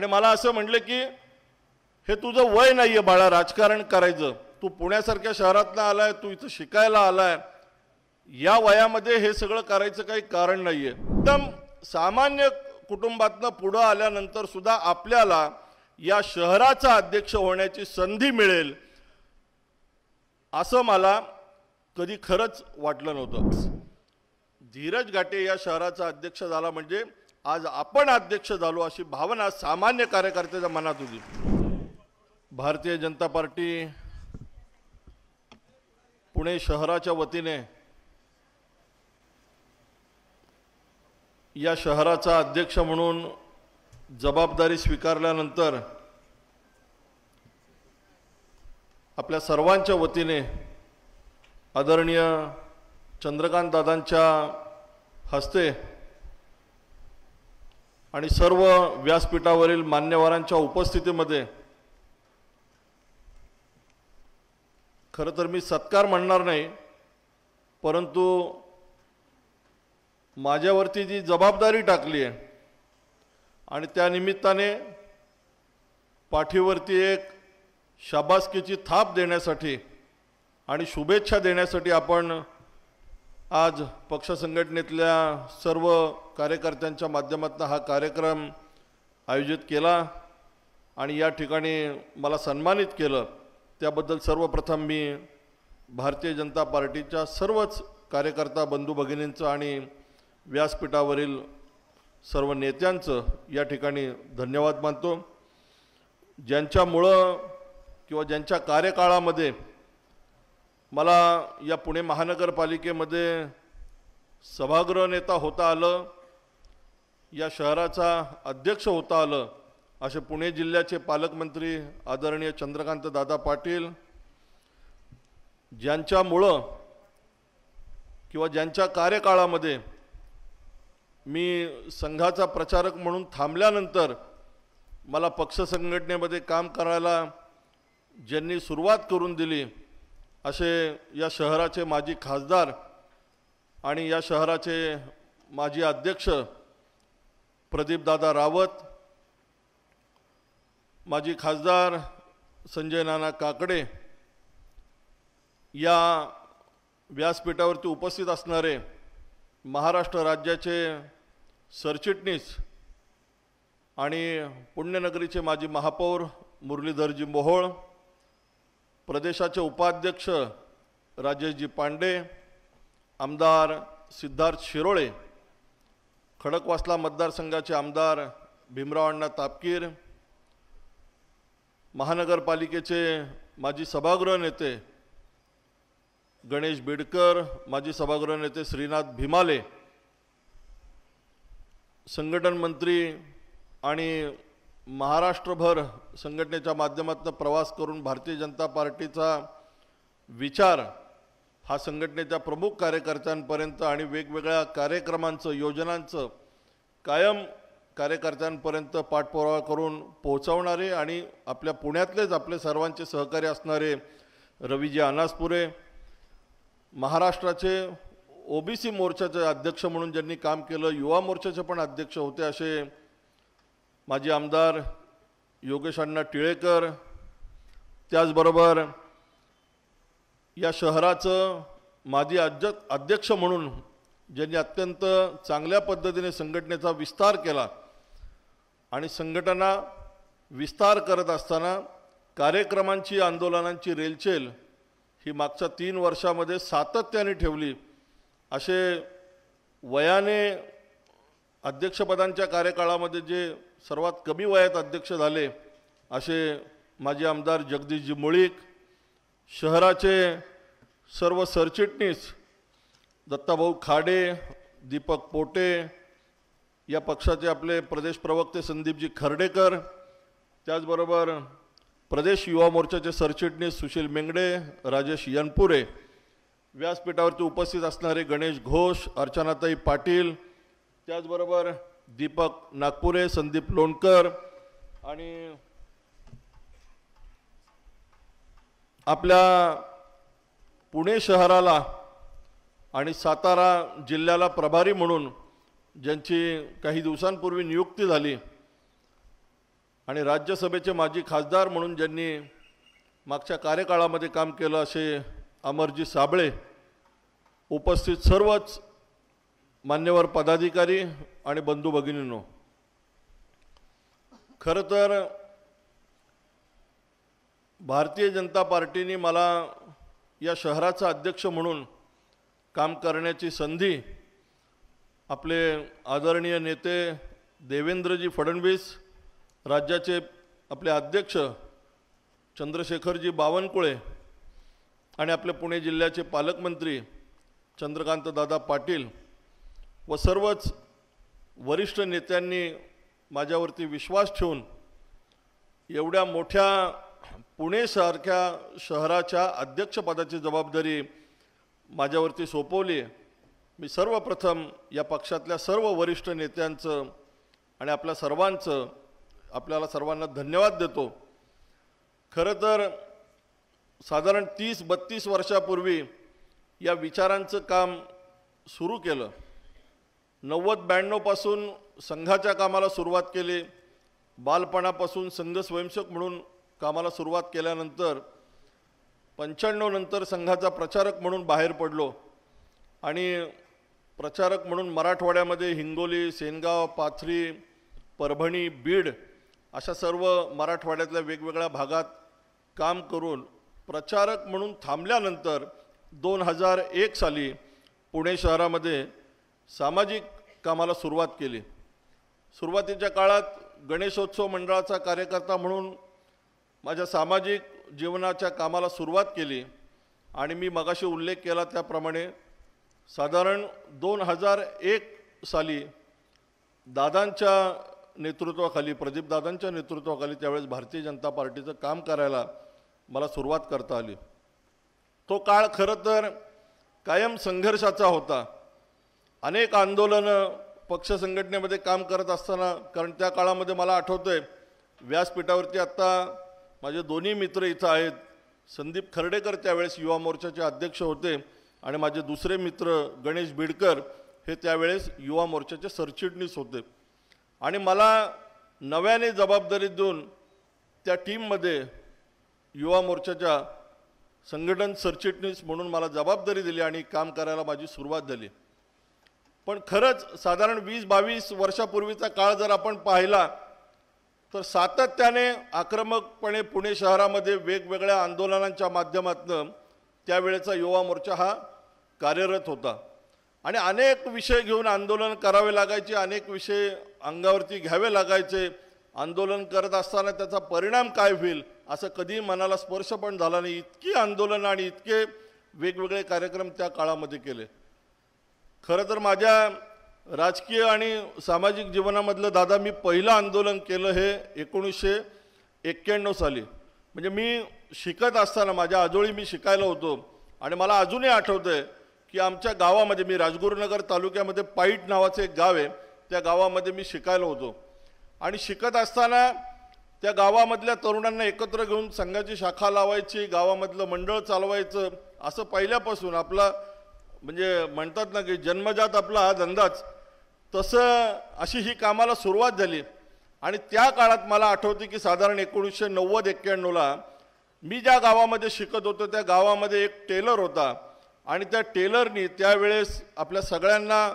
आणि मला असं म्हटलं की हे तुझं वय नाहीये बाळा राजकारण करायचं, तू पुण्यासारख्या शहरातनं आलाय, तू इथं शिकायला आलाय, या वयामध्ये हे सगळं करायचं काही कारण नाहीये। एकदम सामान्य कुटुंबातनं पुढे आल्यानंतर सुद्धा आपल्याला या शहराचा अध्यक्ष होण्याची संधी मिळेल असं मला कधी खरंच वाटलं नव्हतं। धीरज घाटे या शहराचा अध्यक्ष झाला म्हणजे आज आपण अध्यक्ष झालो अशी भावना सामान्य कार्यकर्त्याच्या मनात होती। भारतीय जनता पार्टी पुणे शहराच्या वतीने या शहराचा अध्यक्ष म्हणून जबाबदारी स्वीकारल्यानंतर आपल्या सर्वांच्या वतीने आदरणीय चंद्रकांत दादांच्या हस्ते आणि सर्व व्यासपीठावरील मान्यवरांच्या उपस्थितीमध्ये खरं तर मी सत्कार म्हणणार नाही, परंतु माझ्यावरती जी जबाबदारी टाकली आहे आणि त्या निमित्ताने पाठीवरती एक शाबासकीची थाप देण्यासाठी आणि शुभेच्छा देण्यासाठी आपण आज पक्ष संघटनेतल्या सर्व कार्यकर्त्यांच्या माध्यमातून हा कार्यक्रम आयोजित केला आणि या ठिकाणी मला सन्मानित केलं, त्याबद्दल सर्वप्रथम मी भारतीय जनता पार्टीच्या सर्वच कार्यकर्ता बंधू भगिनींचं आणि व्यासपीठावरील सर्व नेत्यांचं या ठिकाणी धन्यवाद मानतो। ज्यांच्यामुळं किंवा ज्यांच्या कार्यकाळामध्ये मला या पुणे महानगरपालिकेमध्ये सभागृह नेता होता आलं, या शहराचा अध्यक्ष होता आलं, असे पुणे जिल्ह्याचे पालकमंत्री आदरणीय चंद्रकांत दादा पाटील ज्यांच्यामुळं किंवा ज्यांच्या कार्यकाळामध्ये मी संघाचा प्रचारक म्हणून थांबल्यानंतर मला पक्ष संघटनेमध्ये काम करायला ज्यांनी सुरुवात करून दिली असे या शहराचे माजी खासदार आणि या शहराचे माजी अध्यक्ष प्रदीपदादा रावत, माजी खासदार संजय नाना काकडे, या व्यासपीठावरती उपस्थित असणारे महाराष्ट्र राज्याचे सरचिटणीस आणि पुण्यनगरीचे माजी महापौर मुरलीधरजी मोहोळ, प्रदेशाचे उपाध्यक्ष राजेशजी पांडे, आमदार सिद्धार्थ शिरोळे, खडकवासला मतदारसंघाचे आमदार भीमराव अण्णा तापकीर, महानगरपालिकेचे माजी सभागृह नेते गणेश बिडकर, माजी सभागृह नेते श्रीनाथ भीमाले, संघटन मंत्री आणि महाराष्ट्रभर संघटनेच्या माध्यमातून प्रवास करून भारतीय जनता पार्टीचा विचार हा संघटनेच्या प्रमुख कार्यकर्त्यांपर्यंत आणि वेगवेगळ्या कार्यक्रमांचं योजनांचं कायम कार्यकर्त्यांपर्यंत पाठपुरावा करून पोहोचवणारे आणि आपल्या पुण्यातलेच आपले सर्वांचे सहकारी असणारे रवीजी अनासपुरे, महाराष्ट्राचे ओबीसी मोर्चाचे अध्यक्ष म्हणून ज्यांनी काम केलं, युवा मोर्चाचे पण अध्यक्ष होते असे माजी आमदार योगेश अण्णा टिळेकर, त्याचबरोबर या शहराचं माजी अध्यक्ष म्हणून ज्यांनी अत्यंत चांगल्या पद्धतीने संघटनेचा विस्तार केला आणि संघटना विस्तार करत असताना कार्यक्रमांची आंदोलनांची रेलचेल ही मागच्या 3 वर्षामध्ये सातत्याने ठेवली असे वयाने अध्यक्षपदांच्या कार्यकाळामध्ये जे सर्वात कमी वयात अध्यक्ष झाले असे माजी आमदार जगदीशजी मुळीक, शहराचे सर्व सरचिटणीस दत्ताभाऊ खाडे, दीपक पोटे, या पक्षाचे आपले प्रदेश प्रवक्ते संदीपजी खर्डेकर, त्याचबरोबर प्रदेश युवा मोर्चाचे सरचिटणीस सुशील मेंगडे, राजेश यनपुरे, व्यासपीठावरती उपस्थित असणारे गणेश घोष, अर्चनाताई पाटील, त्याचबरोबर दीपक नागपुरे, संदीप लोणकर आणि आपल्या पुणे शहराला आणि सातारा जिल्ह्याला प्रभारी म्हणून ज्यांची काही दिवसांपूर्वी नियुक्ती झाली आणि राज्यसभेचे माजी खासदार म्हणून ज्यांनी मागच्या कार्यकाळामध्ये काम केलं असे अमरजी साबळे, उपस्थित सर्वच मान्यवर पदाधिकारी आणि बंधू भगिनींनो, खरं तर भारतीय जनता पार्टीने मला या शहराचा अध्यक्ष म्हणून काम करण्याची संधी आपले आदरणीय नेते देवेंद्रजी फडणवीस, राज्याचे आपले अध्यक्ष चंद्रशेखरजी बावनकुळे आणि आपले पुणे जिल्ह्याचे पालकमंत्री चंद्रकांत दादा पाटील व सर्वच वरिष्ठ नेत्यांनी माझ्यावरती विश्वास ठेवून एवढ्या मोठ्या पुणेसारख्या शहराच्या अध्यक्षपदाची जबाबदारी माझ्यावरती सोपवली. मी सर्वप्रथम या पक्षातल्या सर्व वरिष्ठ नेत्यांचं आणि आपल्याला सर्वांना धन्यवाद देतो. खरं तर साधारण 30-32 वर्षापूर्वी या विचारांचं काम सुरू केलं. 90-92 पासून संघाच्या कामाला सुरुवात केली. बालपणापासून संघ स्वयंसेवक म्हणून कामाला सुरुवात केल्यानंतर 95 नंतर संघाचा प्रचारक म्हणून बाहेर पडलो आणि प्रचारक म्हणून मराठवाड्यामध्ये हिंगोली, सेनगाव, पाथरी, परभणी, बीड अशा सर्व मराठवाड्यातल्या वेगवेगळ्या भागात काम करून प्रचारक म्हणून थांबल्यानंतर 2001 साली पुणे शहरामध्ये सामाजिक कामाला सुरुवात केली. सुरुवातीच्या काळात गणेशोत्सव मंडळाचा कार्यकर्ता म्हणून माझ्या सामाजिक जीवनाच्या कामाला सुरुवात केली आणि मी मगाशी उल्लेख केला त्याप्रमाणे साधारण 2001 साली दादांच्या नेतृत्वाखाली, प्रदीपदादांच्या नेतृत्वाखाली त्यावेळेस भारतीय जनता पार्टीचं काम करायला मला सुरुवात करता आली. तो काळ खरं तर कायम संघर्षाचा होता. अनेक आंदोलनं पक्ष संघटनेमध्ये काम करत असताना, कारण त्या काळामध्ये मला आठवतंय व्यासपीठावरती आत्ता माझे दोन्ही मित्र इथं आहेत. संदीप खर्डेकर त्यावेळेस युवा मोर्चाचे अध्यक्ष होते आणि माझे दुसरे मित्र गणेश बिडकर हे त्यावेळेस युवा मोर्चाचे सरचिटणीस होते. आणि मला नव्याने जबाबदारी देऊन त्या टीममध्ये युवा मोर्चाच्या संघटन सरचिटणीस म्हणून मला जबाबदारी दिली आणि काम करायला माझी सुरुवात झाली. पण खरंच साधारण 20-22 वर्षापूर्वीचा काळ जर आपण पाहिला तर सातत्याने आक्रमकपणे पुणे शहरामध्ये वेगवेगळ्या आंदोलनांच्या माध्यमातून त्यावेळेचा युवा मोर्चा हा कार्यरत होता आणि अनेक विषय घेऊन आंदोलन करावे लागायचे, अनेक विषय अंगावरती घ्यावे लागायचे. आंदोलन करत असताना त्याचा परिणाम काय होईल असं कधी मनाला स्पर्श पण झाला नाही. इतकी आंदोलन आणि इतके वेगवेगळे कार्यक्रम त्या काळामध्ये केले. खरं तर माझ्या राजकीय आणि सामाजिक जीवनामधलं दादा मी पहिलं आंदोलन केलं हे 1991 साली. म्हणजे मी शिकत असताना माझ्या आजोळी मी शिकायला होतो आणि मला अजूनही आठवतंय की आमच्या गावामध्ये, मी राजगुरुनगर तालुक्यामध्ये पाईट नावाचं एक गाव आहे, त्या गावामध्ये मी शिकायला होतो आणि शिकत असताना त्या गावामधल्या तरुणांना एकत्र घेऊन संघाची शाखा लावायची, गावामधलं मंडळ चालवायचं, असं पहिल्यापासून आपला म्हणजे म्हणतात ना की जन्मजात आपला हा धंदाच, तसं अशी ही कामाला सुरुवात झाली. आणि त्या काळात मला आठवते की साधारण 1990-91ला मी ज्या गावामध्ये शिकत होतो त्या गावामध्ये एक टेलर होता आणि त्या टेलरनी त्यावेळेस आपल्या सगळ्यांना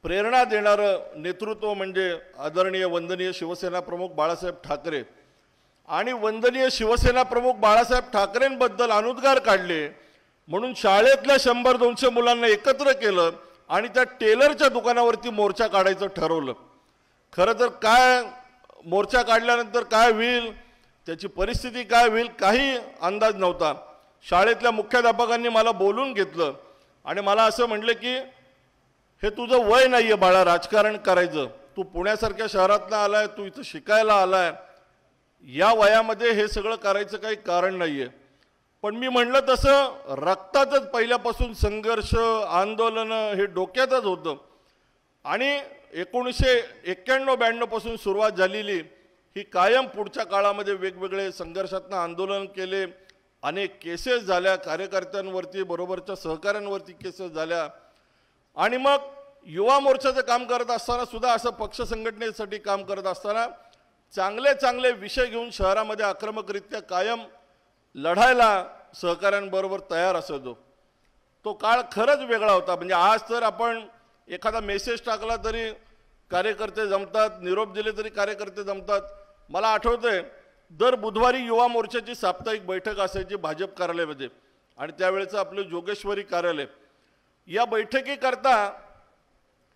प्रेरणा देणारं नेतृत्व म्हणजे आदरणीय वंदनीय शिवसेना प्रमुख बाळासाहेब ठाकरे आणि वंदनीय शिवसेना प्रमुख बाळासाहेब ठाकरेंबद्दल अनुद्गार काढले म्हणून शाळेतल्या 100-200 मुलांना एकत्र केलं आणि त्या टेलरच्या दुकानावरती मोर्चा काढायचं ठरवलं. खरं तर काय मोर्चा काढल्यानंतर काय होईल, त्याची परिस्थिती काय होईल काही अंदाज नव्हता. शाळेतल्या मुख्याध्यापकांनी मला बोलून घेतलं आणि मला असं म्हटलं की हे तुझं वय नाही आहे बाळा राजकारण करायचं, तू पुण्यासारख्या शहरातनं आलाय, तू इथं शिकायला आलाय, या वयामध्ये हे सगळं करायचं काही कारण नाही आहे. पण मी म्हणलं तसं रक्तातच पहिल्यापासून संघर्ष आंदोलनं हे डोक्यातच होतं आणि 1991-92 पासून सुरुवात झालेली ही कायम पुढच्या काळामध्ये वेगवेगळे संघर्षातनं आंदोलन केले, अनेक केसेस झाल्या, कार्यकर्त्यांवरती बरोबरच्या सहकाऱ्यांवरती केसेस झाल्या आणि मग युवा मोर्चाचं काम करत असताना सुद्धा असं पक्ष संघटनेसाठी काम करत असताना चांगले चांगले विषय घेऊन शहरामध्ये आक्रमकरित्या कायम लढायला सहकाऱ्यांबरोबर तयार असायचो। तो काळ खरंच वेगळा होता। म्हणजे आज तर आपण एखादा मेसेज टाकला तरी कार्यकर्ते जमतात, निरोप दिले तरी कार्यकर्ते जमतात। मला आठवतंय दर बुधवारी युवा मोर्चाची साप्ताहिक बैठक असायची भाजप कार्यालयामध्ये, आणि त्यावेळेचं आपलं जोगेश्वरी कार्यालय। या बैठकीकरता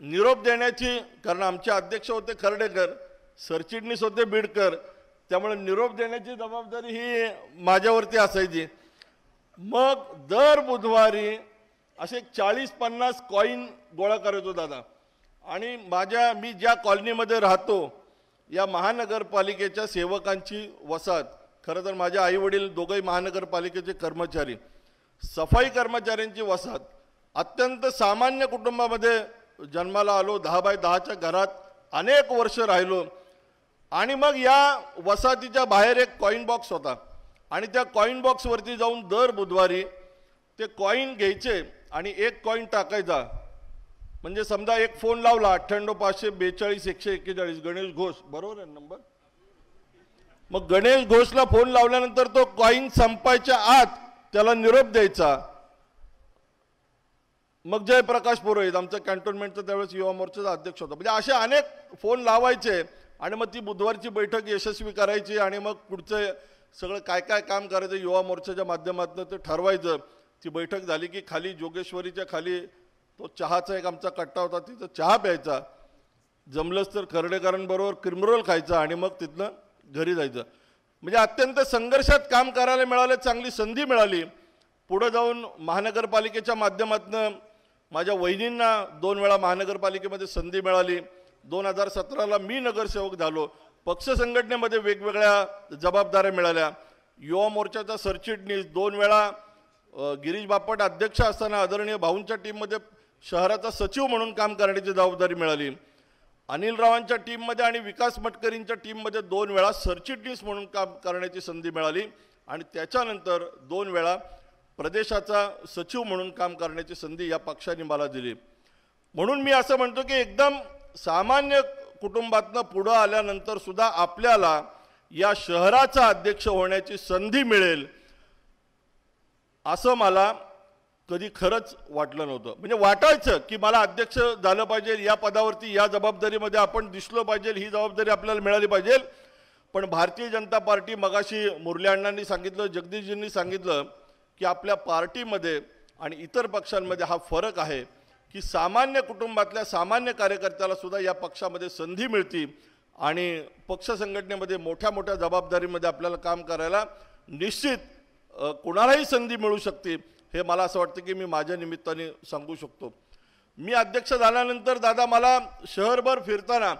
निरोप देण्याची, कारण आमचे अध्यक्ष होते खर्डेकर, सरचिटणीस होते बीडकर, त्यामुळे निरोप देण्याची जबाबदारी ही माझ्यावरती असायची। मग दर बुधवारी असे 40-50 कॉईन गोळा करायचो दादा। आणि मी ज्या कॉलनीमध्ये राहतो या महानगरपालिकेच्या सेवकांची वसाहत, खरं तर माझे आई वडील दोघंही महानगरपालिकेचे कर्मचारी, सफाई कर्मचाऱ्यांची वसाहत, अत्यंत सामान्य कुटुंबामध्ये जन्माला आलो, 10 बाय 10च्या घरात अनेक वर्ष राहिलो। आणि मग या वसाहतीच्या बाहेर एक कॉईन बॉक्स होता, आणि त्या कॉईन बॉक्सवरती जाऊन दर बुधवारी ते कॉईन घ्यायचे आणि एक कॉईन टाकायचा। म्हणजे समजा एक फोन लावला 98-542-141 गणेश घोष, बरोबर आहे नंबर? मग गणेश घोषला फोन लावल्यानंतर तो कॉईन संपायच्या आत त्याला निरोप द्यायचा। मग जयप्रकाश पुरोहित आमचा कॅन्टोन्मेंटचा त्यावेळेस युवा मोर्चाचा अध्यक्ष होता। म्हणजे असे अनेक फोन लावायचे आणि मग ती बुधवारची बैठक यशस्वी करायची, आणि मग पुढचे सगळं काय काय काम करायचं युवा मोर्चाच्या माध्यमातून ते ठरवायचं। ती बैठक झाली की खाली जोगेश्वरीच्या खाली तो चहाचा एक आमचा कट्टा होता, तिथं चहा प्यायचा, जमलंच तर खर्डेकरांबरोबर क्रिमरोल खायचा आणि मग तिथनं घरी जायचं। म्हणजे अत्यंत संघर्षात काम करायला मिळालं, चांगली संधी मिळाली। पुढे जाऊन महानगरपालिकेच्या माध्यमातून माझ्या वहिनींना 2 वेळा महानगरपालिकेमध्ये संधी मिळाली। 2017ला मी नगरसेवक झालो। पक्ष संघटनेमध्ये वेगवेगळ्या जबाबदाऱ्या मिळाल्या। युवा मोर्चाचा सरचिटणीस 2 वेळा, गिरीश बापट अध्यक्ष असताना आदरणीय भाऊंच्या टीममध्ये शहराचा सचिव म्हणून काम करण्याची जबाबदारी मिळाली। अनिल रावांच्या टीममध्ये आणि विकास मटकरींच्या टीममध्ये 2 वेळा सरचिटणीस म्हणून काम करण्याची संधी मिळाली, आणि त्याच्यानंतर 2 वेळा प्रदेशाचा सचिव म्हणून काम करण्याची संधी या पक्षाने मला दिली। म्हणून मी असं म्हणतो की एकदम सामान्य कुटुंबातनं पुढे आल्यानंतर सुद्धा आपल्याला या शहराचा अध्यक्ष होण्याची संधी मिळेल असं मला कधी खरंच वाटलं नव्हतं। म्हणजे वाटायचं की मला अध्यक्ष झालं पाहिजे, या पदावरती या जबाबदारीमध्ये आपण दिसलो पाहिजे, ही जबाबदारी आपल्याला मिळाली पाहिजे। पण भारतीय जनता पार्टी, मगाशी मुरली अण्णांनी सांगितलं, जगदीशजींनी सांगितलं की आपल्या पार्टीमध्ये आणि इतर पक्षांमध्ये हा फरक आहे की सामान्य कुटुंबातल्या सामान्य कार्यकर्त्याला सुद्धा या पक्षामध्ये संधी मिळते, आणि पक्ष संघटनेमध्ये मोठ्या मोठ्या जबाबदारीमध्ये आपल्याला काम करायला निश्चित कोणालाही संधी मिळू शकते। हे मला असं वाटतं की मी माझ्या निमित्ताने सांगू शकतो। मी अध्यक्ष झाल्यानंतर दादा मला शहरभर फिरताना,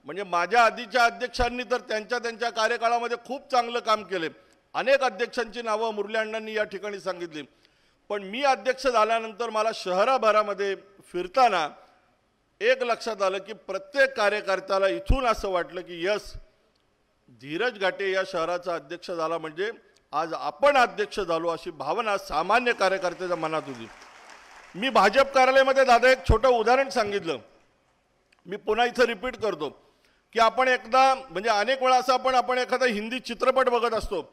म्हणजे माझ्या आधीच्या अध्यक्षांनी तर त्यांच्या कार्यकाळामध्ये खूप चांगलं काम केले, अनेक अध्यक्षांची नावं मुरली अण्णांनी या ठिकाणी सांगितली। पण मी अध्यक्ष झाल्यानंतर मला शहराभरामध्ये फिरताना एक लक्षात आलं की प्रत्येक कार्यकर्त्याला इथून असं वाटलं की यस, धीरज घाटे या शहराचा अध्यक्ष झाला म्हणजे आज आपण अध्यक्ष झालो, अशी भावना सामान्य कार्यकर्त्याच्या मनात होती। मी भाजप कार्यालयामध्ये दादा एक छोटं उदाहरण सांगितलं, मी पुन्हा इथं रिपीट करतो की आपण एकदा, म्हणजे अनेक वेळा असं आपण एखादा हिंदी चित्रपट बघत असतो,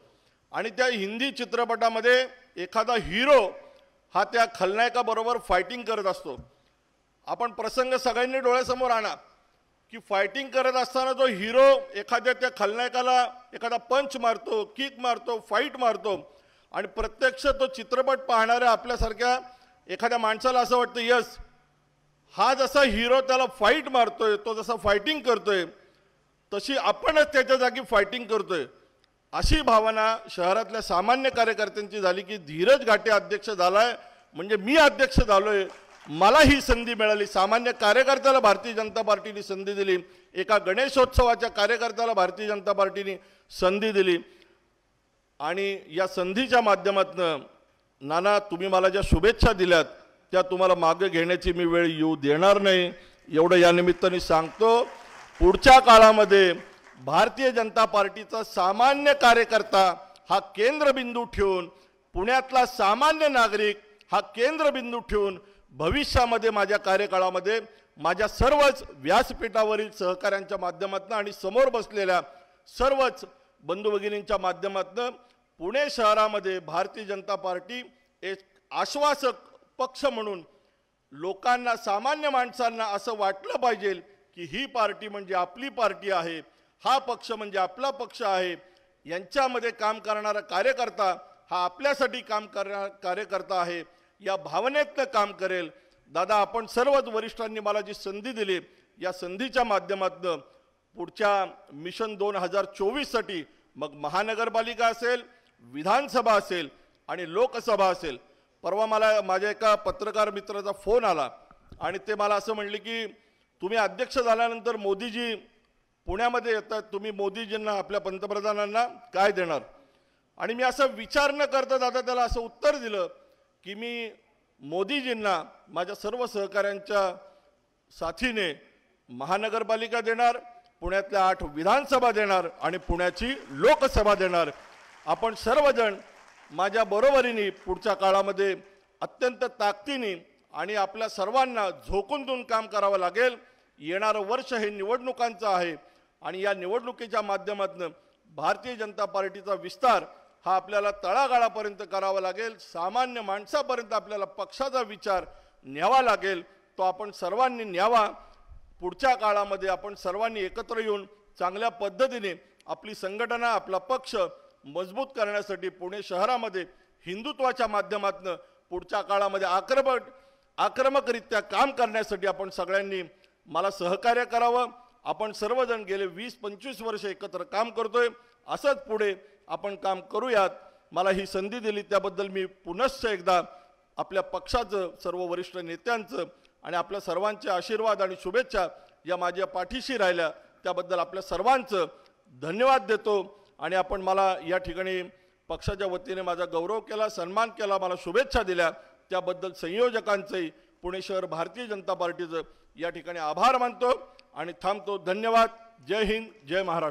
आणि त्या हिंदी चित्रपटामध्ये एखादा हिरो हा त्या खलनायकाबरोबर फायटिंग करत असतो। आपण प्रसंग सगळ्यांनी डोळ्यासमोर आणा की फायटिंग करत असताना जो हिरो एखाद्या त्या खलनायकाला एखादा पंच मारतो, किक मारतो, फाईट मारतो, आणि प्रत्यक्ष तो चित्रपट पाहणाऱ्या आपल्यासारख्या एखाद्या माणसाला असं वाटतं यस, हा जसा हिरो त्याला फाईट मारतोय, तो जसा फायटिंग करतोय, तशी आपणच त्याच्या जागी फायटिंग करतोय, अशी भावना शहरातल्या सामान्य कार्यकर्त्यांची झाली की धीरज घाटे अध्यक्ष झालाय म्हणजे मी अध्यक्ष झालोय, मला ही संधी मिळाली। सामान्य कार्यकर्त्याला भारतीय जनता पार्टीने संधी दिली, एका गणेशोत्सवाच्या कार्यकर्त्याला भारतीय जनता पार्टीने संधी दिली, आणि या संधीच्या माध्यमातून नाना तुम्ही मला ज्या शुभेच्छा दिल्यात त्या तुम्हाला मागे घेण्याची मी वेळ येऊ देणार नाही, एवढं या निमित्ताने सांगतो। पुढच्या काळामध्ये भारतीय जनता पार्टीचा सामान्य कार्यकर्ता हा केंद्रबिंदू ठेवून, पुण्यातला सामान्य नागरिक हा केंद्रबिंदू ठेवून भविष्यामध्ये माझ्या कार्यकाळामध्ये माझ्या सर्वच व्यासपीठावरील सहकाऱ्यांच्या माध्यमातून आणि समोर बसलेल्या सर्वच बंधू भगिनींच्या माध्यमातून पुणे शहरामध्ये भारतीय जनता पार्टी एक आश्वासक पक्ष म्हणून लोकांना, सामान्य माणसांना असं वाटलं पाहिजे की ही पार्टी म्हणजे आपली पार्टी आहे, हा पक्ष म्हणजे आपला पक्ष आहे, यांच्यामध्ये काम करणारा कार्यकर्ता हा आपल्यासाठी काम करणारा कार्यकर्ता आहे, या भावनेतनं काम करेल. दादा, आपण सर्वच वरिष्ठांनी मला जी संधी दिली, या संधीच्या माध्यमातून पुढच्या मिशन 2024साठी मग महानगरपालिका असेल, विधानसभा असेल आणि लोकसभा असेल. परवा मला माझ्या एका पत्रकार मित्राचा फोन आला आणि ते मला असं म्हणले की तुम्ही अध्यक्ष झाल्यानंतर मोदीजी पुण्यामध्ये येतात, तुम्ही मोदीजींना, आपल्या पंतप्रधानांना काय देणार? आणि मी असं विचार न करता दादा त्याला असं उत्तर दिलं की मी मोदीजींना माझ्या सर्व सहकाऱ्यांच्या साथीने महानगरपालिका देणार, पुण्यातल्या 8 विधानसभा देणार आणि पुण्याची लोकसभा देणार. आपण सर्वजण माझ्या बरोबरीने पुढच्या काळामध्ये अत्यंत ताकदीने आणि आपल्या सर्वांना झोकून देऊन काम करावं लागेल. येणारं वर्ष हे निवडणुकांचं आहे आणि या निवडणुकीच्या माध्यमातून भारतीय जनता पार्टीचा विस्तार हा आपल्याला तळागाळापर्यंत करावा लागेल. सामान्य माणसापर्यंत आपल्याला पक्षाचा विचार न्यावा लागेल. तो आपण सर्वांनी न्यावा. पुढच्या काळामध्ये आपण सर्वांनी एकत्र येऊन चांगल्या पद्धतीने आपली संघटना, आपला पक्ष मजबूत करण्यासाठी पुणे शहरामध्ये हिंदुत्वाच्या माध्यमातून पुढच्या काळामध्ये आक्रमकरित्या काम करण्यासाठी आपण सगळ्यांनी मला सहकार्य करावं. आपण सर्वजण गेले 20-25 वर्ष एकत्र काम करतोय, असंच पुढे आपण काम करूयात. मला ही संधी दिली त्याबद्दल मी पुनश्च एकदा आपल्या पक्षाचं, सर्व वरिष्ठ नेत्यांचं आणि आपल्या सर्वांचे आशीर्वाद आणि शुभेच्छा या माझ्या पाठीशी राहिल्या त्याबद्दल आपल्या सर्वांचं धन्यवाद देतो. आणि आपण मला या ठिकाणी पक्षाच्या वतीने माझा गौरव केला, सन्मान केला, मला शुभेच्छा दिल्या त्याबद्दल संयोजकांचंही, पुणे शहर भारतीय जनता पार्टीचं या ठिकाणी आभार मानतो आणि थांबतो. धन्यवाद. जय हिंद, जय महाराष्ट्र.